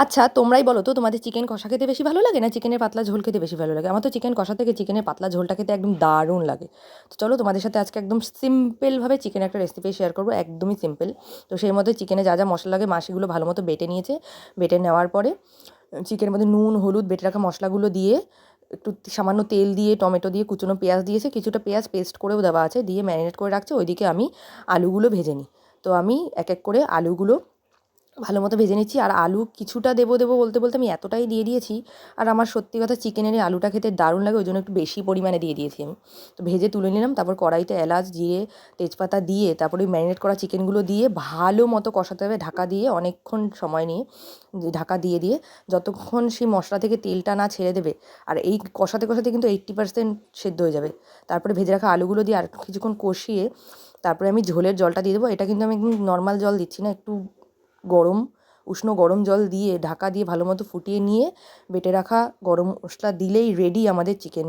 আচ্ছা, তোমরাই বলো তো তোমাদের চিকেন কষা খেতে বেশি ভালো লাগে না চিকেনের পাতলা ঝোল খেতে বেশি ভালো লাগে? আমার তো চিকেন কষা থেকে চিকেনের পাতলা ঝোলটা খেতে একদম দারুণ লাগে। তো চলো তোমাদের সাথে আজকে একদম সিম্পলভাবে চিকেনের একটা রেসিপি শেয়ার করবো, একদমই সিম্পল। তো সেই মধ্যে চিকেনে যা যা মশলা লাগে মা সেগুলো ভালো মতো বেটে নিয়েছে। বেটে নেওয়ার পরে চিকেনের মধ্যে নুন, হলুদ, বেটে রাখা মশলাগুলো দিয়ে একটু সামান্য তেল দিয়ে, টমেটো দিয়ে, কুচনো পেঁয়াজ দিয়েছে, কিছুটা পেঁয়াজ পেস্ট করেও দেওয়া আছে, দিয়ে ম্যারিনেট করে রাখছে। ওইদিকে আমি আলুগুলো ভেজে নিই। তো আমি এক এক করে আলুগুলো ভালো মতো ভেজে নিচ্ছি। আর আলু কিছুটা দেবো দেবো বলতে বলতে আমি এতটাই দিয়ে দিয়েছি। আর আমার সত্যি কথা চিকেনের এই আলুটা খেতে দারুণ লাগে, ওই জন্য একটু বেশি পরিমাণে দিয়ে দিয়েছি আমি। তো ভেজে তুলে নিলাম, তারপর কড়াইতে এলাচ, জিরে, তেজপাতা দিয়ে তারপরে ম্যারিনেট করা চিকেনগুলো দিয়ে ভালো মতো কষাতে হবে, ঢাকা দিয়ে অনেকক্ষণ সময় নিয়ে ঢাকা দিয়ে দিয়ে যতক্ষণ সেই মশলা থেকে তেলটা না ছেড়ে দেবে। আর এই কষাতে কষাতে কিন্তু 80% সেদ্ধ হয়ে যাবে। তারপরে ভেজে রাখা আলুগুলো দিয়ে আর কিছুক্ষণ কষিয়ে তারপরে আমি ঝোলের জলটা দিয়ে দেবো। এটা কিন্তু আমি একদম নর্মাল জল দিচ্ছি না, একটু গরম উষ্ণ গরম জল দিয়ে ঢাকা দিয়ে ভালো মতো ফুটিয়ে নিয়ে বেটে রাখা গরম মশলা দিলেই রেডি আমাদের চিকেন।